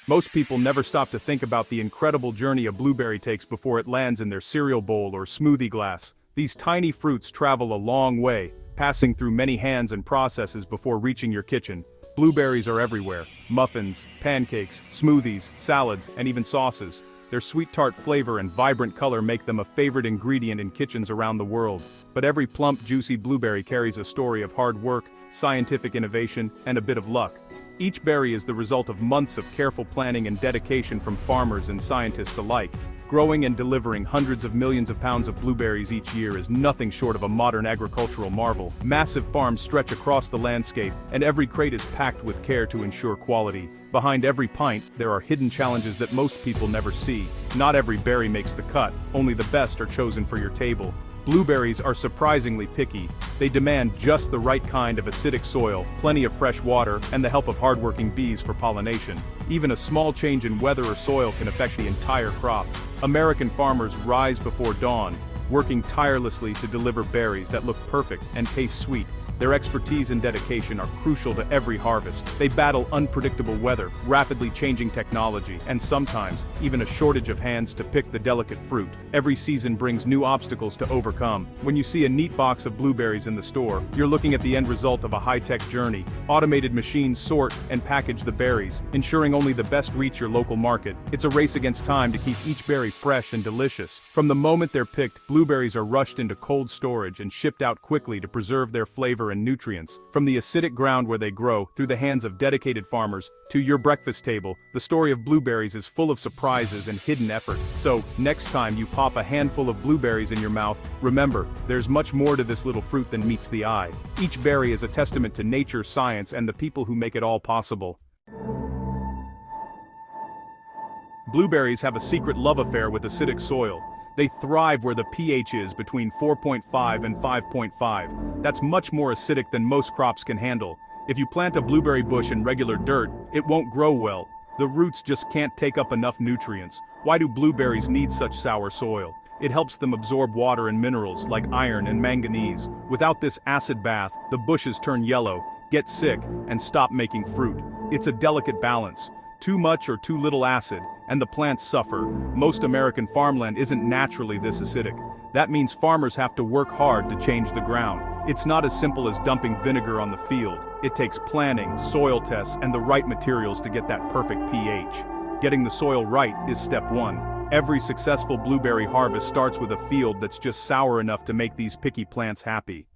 Most people never stop to think about the incredible journey a blueberry takes before it lands in their cereal bowl or smoothie glass. These tiny fruits travel a long way, passing through many hands and processes before reaching your kitchen. Blueberries are everywhere: muffins, pancakes, smoothies, salads, and even sauces. Their sweet tart flavor and vibrant color make them a favorite ingredient in kitchens around the world. But every plump, juicy blueberry carries a story of hard work, scientific innovation, and a bit of luck. Each berry is the result of months of careful planning and dedication from farmers and scientists alike. Growing and delivering hundreds of millions of pounds of blueberries each year is nothing short of a modern agricultural marvel. Massive farms stretch across the landscape, and every crate is packed with care to ensure quality. Behind every pint, there are hidden challenges that most people never see. Not every berry makes the cut, only the best are chosen for your table. Blueberries are surprisingly picky. They demand just the right kind of acidic soil, plenty of fresh water, and the help of hardworking bees for pollination. Even a small change in weather or soil can affect the entire crop. American farmers rise before dawn, working tirelessly to deliver berries that look perfect and taste sweet. Their expertise and dedication are crucial to every harvest. They battle unpredictable weather, rapidly changing technology, and sometimes even a shortage of hands to pick the delicate fruit. Every season brings new obstacles to overcome. When you see a neat box of blueberries in the store, you're looking at the end result of a high-tech journey. Automated machines sort and package the berries, ensuring only the best reach your local market. It's a race against time to keep each berry fresh and delicious. From the moment they're picked, blueberries are rushed into cold storage and shipped out quickly to preserve their flavor and nutrients. From the acidic ground where they grow, through the hands of dedicated farmers, to your breakfast table, the story of blueberries is full of surprises and hidden effort. So, next time you pop a handful of blueberries in your mouth, remember, there's much more to this little fruit than meets the eye. Each berry is a testament to nature, science, and the people who make it all possible. Blueberries have a secret love affair with acidic soil. They thrive where the pH is between 4.5 and 5.5. That's much more acidic than most crops can handle. If you plant a blueberry bush in regular dirt, it won't grow well. The roots just can't take up enough nutrients. Why do blueberries need such sour soil? It helps them absorb water and minerals like iron and manganese. Without this acid bath, the bushes turn yellow, get sick, and stop making fruit. It's a delicate balance. Too much or too little acid, and the plants suffer. Most American farmland isn't naturally this acidic. That means farmers have to work hard to change the ground. It's not as simple as dumping vinegar on the field. It takes planning, soil tests, and the right materials to get that perfect pH. Getting the soil right is step one. Every successful blueberry harvest starts with a field that's just sour enough to make these picky plants happy.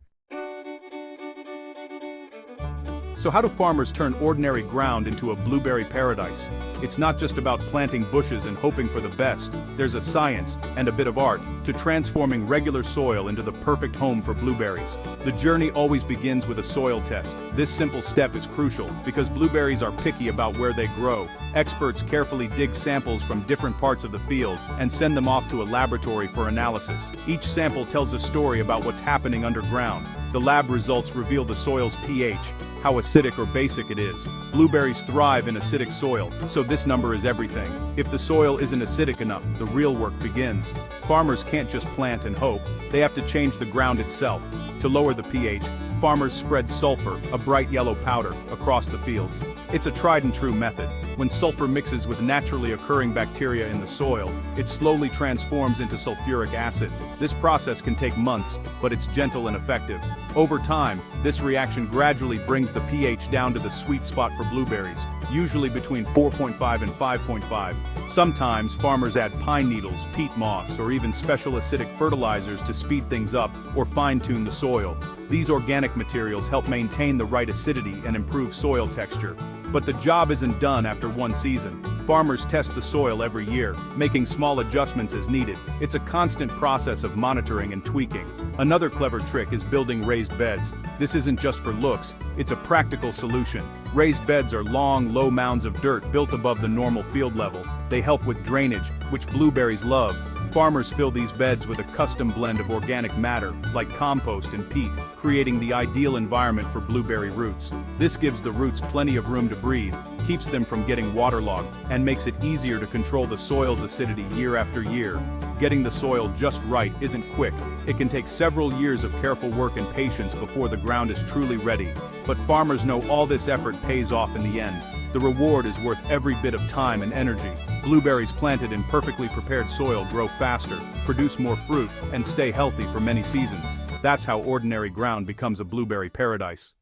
So how do farmers turn ordinary ground into a blueberry paradise? It's not just about planting bushes and hoping for the best. There's a science, and a bit of art, to transforming regular soil into the perfect home for blueberries. The journey always begins with a soil test. This simple step is crucial, because blueberries are picky about where they grow. Experts carefully dig samples from different parts of the field, and send them off to a laboratory for analysis. Each sample tells a story about what's happening underground. The lab results reveal the soil's pH, how acidic or basic it is. Blueberries thrive in acidic soil, so this number is everything. If the soil isn't acidic enough, the real work begins. Farmers can't just plant and hope, they have to change the ground itself. To lower the pH, farmers spread sulfur, a bright yellow powder, across the fields. It's a tried and true method. When sulfur mixes with naturally occurring bacteria in the soil, it slowly transforms into sulfuric acid. This process can take months, but it's gentle and effective. Over time, this reaction gradually brings the pH down to the sweet spot for blueberries, usually between 4.5 and 5.5. Sometimes farmers add pine needles, peat moss, or even special acidic fertilizers to speed things up or fine-tune the soil. These organic materials help maintain the right acidity and improve soil texture. But the job isn't done after one season. Farmers test the soil every year, making small adjustments as needed. It's a constant process of monitoring and tweaking. Another clever trick is building raised beds. This isn't just for looks, it's a practical solution. Raised beds are long, low mounds of dirt built above the normal field level. They help with drainage, which blueberries love. Farmers fill these beds with a custom blend of organic matter, like compost and peat, creating the ideal environment for blueberry roots. This gives the roots plenty of room to breathe, keeps them from getting waterlogged, and makes it easier to control the soil's acidity year after year. Getting the soil just right isn't quick. It can take several years of careful work and patience before the ground is truly ready. But farmers know all this effort pays off in the end. The reward is worth every bit of time and energy. Blueberries planted in perfectly prepared soil grow faster, produce more fruit, and stay healthy for many seasons. That's how ordinary ground becomes a blueberry paradise.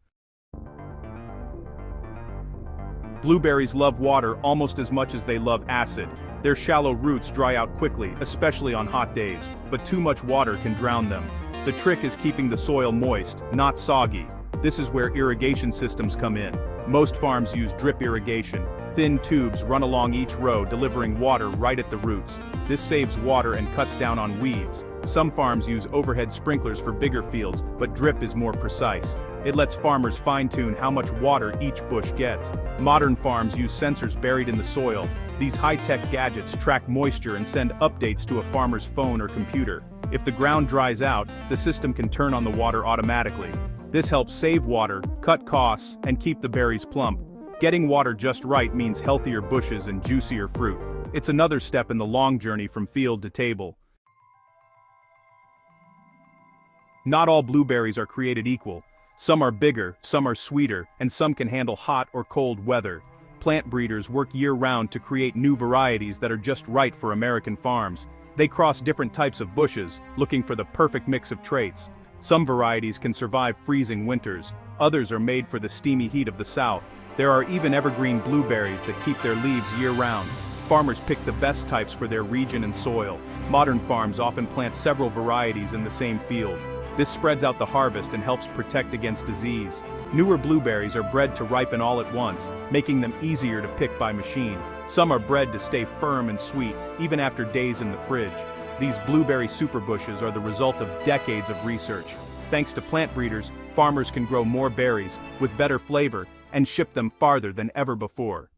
Blueberries love water almost as much as they love acid. Their shallow roots dry out quickly, especially on hot days, but too much water can drown them. The trick is keeping the soil moist, not soggy. This is where irrigation systems come in. Most farms use drip irrigation. Thin tubes run along each row, delivering water right at the roots. This saves water and cuts down on weeds. Some farms use overhead sprinklers for bigger fields, but drip is more precise. It lets farmers fine-tune how much water each bush gets. Modern farms use sensors buried in the soil. These high-tech gadgets track moisture and send updates to a farmer's phone or computer. If the ground dries out, the system can turn on the water automatically. This helps save water, cut costs, and keep the berries plump. Getting water just right means healthier bushes and juicier fruit. It's another step in the long journey from field to table. Not all blueberries are created equal. Some are bigger, some are sweeter, and some can handle hot or cold weather. Plant breeders work year-round to create new varieties that are just right for American farms. They cross different types of bushes, looking for the perfect mix of traits. Some varieties can survive freezing winters, others are made for the steamy heat of the South. There are even evergreen blueberries that keep their leaves year-round. Farmers pick the best types for their region and soil. Modern farms often plant several varieties in the same field. This spreads out the harvest and helps protect against disease. Newer blueberries are bred to ripen all at once, making them easier to pick by machine. Some are bred to stay firm and sweet, even after days in the fridge. These blueberry superbushes are the result of decades of research. Thanks to plant breeders, farmers can grow more berries, with better flavor, and ship them farther than ever before.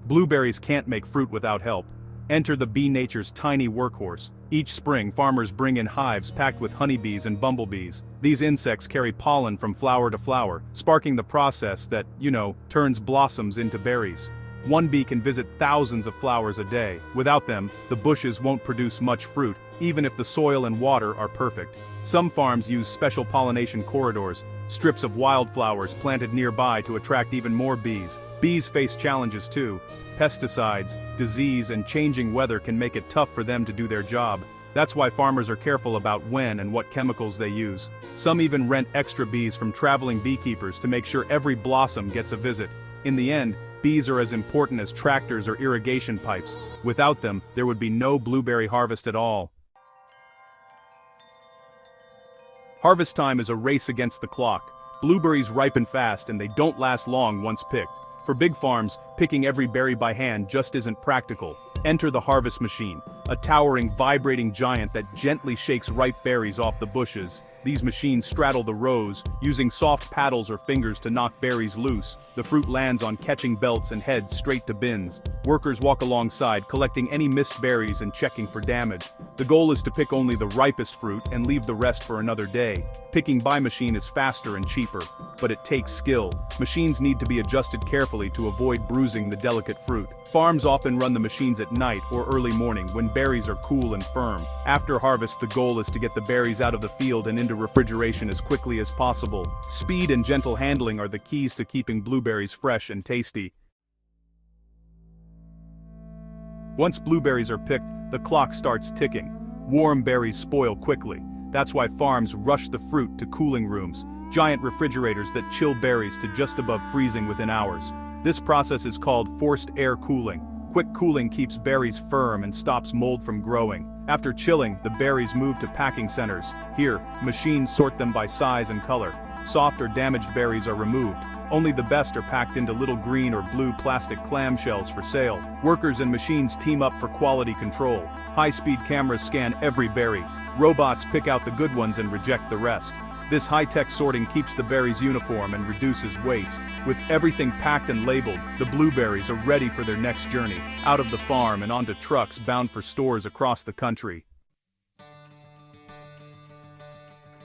Blueberries can't make fruit without help. Enter the bee nature's tiny workhorse. Each spring, farmers bring in hives packed with honeybees and bumblebees. These insects carry pollen from flower to flower, sparking the process that, turns blossoms into berries. One bee can visit thousands of flowers a day. Without them, the bushes won't produce much fruit, even if the soil and water are perfect. Some farms use special pollination corridors, strips of wildflowers planted nearby to attract even more bees. Bees face challenges too. Pesticides, disease, and changing weather can make it tough for them to do their job. That's why farmers are careful about when and what chemicals they use. Some even rent extra bees from traveling beekeepers to make sure every blossom gets a visit. In the end, bees are as important as tractors or irrigation pipes. Without them, there would be no blueberry harvest at all. Harvest time is a race against the clock. Blueberries ripen fast and they don't last long once picked. For big farms, picking every berry by hand just isn't practical. Enter the harvest machine, a towering, vibrating giant that gently shakes ripe berries off the bushes. These machines straddle the rows, using soft paddles or fingers to knock berries loose. The fruit lands on catching belts and heads straight to bins. Workers walk alongside, collecting any missed berries and checking for damage. The goal is to pick only the ripest fruit and leave the rest for another day. Picking by machine is faster and cheaper, but it takes skill. Machines need to be adjusted carefully to avoid bruising the delicate fruit. Farms often run the machines at night or early morning when berries are cool and firm. After harvest, the goal is to get the berries out of the field and into refrigeration as quickly as possible. Speed and gentle handling are the keys to keeping blueberries fresh and tasty. Once blueberries are picked, the clock starts ticking. Warm berries spoil quickly. That's why farms rush the fruit to cooling rooms, giant refrigerators that chill berries to just above freezing within hours. This process is called forced air cooling. Quick cooling keeps berries firm and stops mold from growing. After chilling, the berries move to packing centers. Here, machines sort them by size and color. Soft or damaged berries are removed. Only the best are packed into little green or blue plastic clamshells for sale. Workers and machines team up for quality control. High-speed cameras scan every berry. Robots pick out the good ones and reject the rest. This high-tech sorting keeps the berries uniform and reduces waste. With everything packed and labeled, the blueberries are ready for their next journey, out of the farm and onto trucks bound for stores across the country.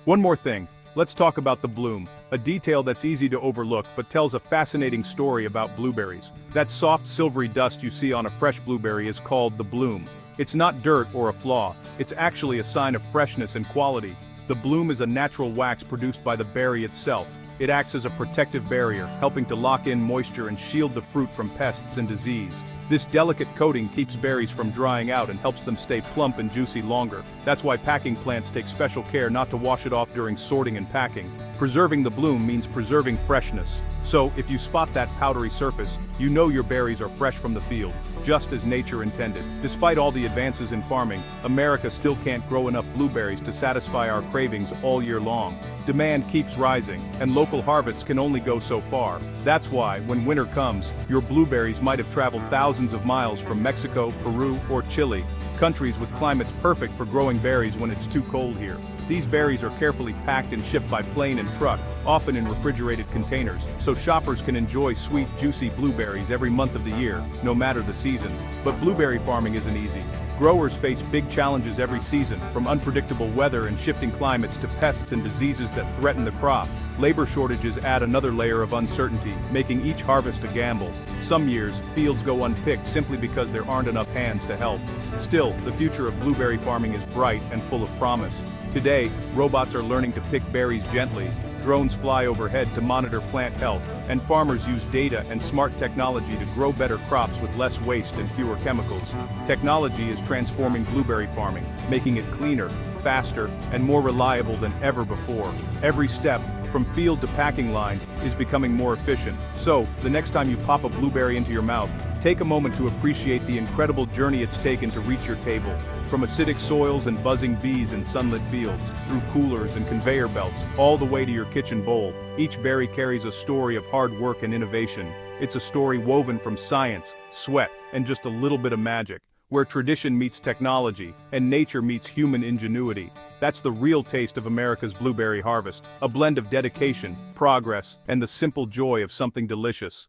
One more thing. Let's talk about the bloom, a detail that's easy to overlook but tells a fascinating story about blueberries. That soft silvery dust you see on a fresh blueberry is called the bloom. It's not dirt or a flaw, it's actually a sign of freshness and quality. The bloom is a natural wax produced by the berry itself. It acts as a protective barrier, helping to lock in moisture and shield the fruit from pests and disease. This delicate coating keeps berries from drying out and helps them stay plump and juicy longer. That's why packing plants take special care not to wash it off during sorting and packing. Preserving the bloom means preserving freshness. So, if you spot that powdery surface, you know your berries are fresh from the field, just as nature intended. Despite all the advances in farming, America still can't grow enough blueberries to satisfy our cravings all year long. Demand keeps rising, and local harvests can only go so far. That's why, when winter comes, your blueberries might have traveled thousands of miles from Mexico, Peru, or Chile, countries with climates perfect for growing berries when it's too cold here. These berries are carefully packed and shipped by plane and truck, often in refrigerated containers, so shoppers can enjoy sweet, juicy blueberries every month of the year, no matter the season. But blueberry farming isn't easy. Growers face big challenges every season, from unpredictable weather and shifting climates to pests and diseases that threaten the crop. Labor shortages add another layer of uncertainty, making each harvest a gamble. Some years, fields go unpicked simply because there aren't enough hands to help. Still, the future of blueberry farming is bright and full of promise. Today, robots are learning to pick berries gently, drones fly overhead to monitor plant health, and farmers use data and smart technology to grow better crops with less waste and fewer chemicals. Technology is transforming blueberry farming, making it cleaner, faster, and more reliable than ever before. Every step, from field to packing line, is becoming more efficient. So, the next time you pop a blueberry into your mouth, take a moment to appreciate the incredible journey it's taken to reach your table. From acidic soils and buzzing bees in sunlit fields, through coolers and conveyor belts, all the way to your kitchen bowl, each berry carries a story of hard work and innovation. It's a story woven from science, sweat, and just a little bit of magic, where tradition meets technology, and nature meets human ingenuity. That's the real taste of America's blueberry harvest, a blend of dedication, progress, and the simple joy of something delicious.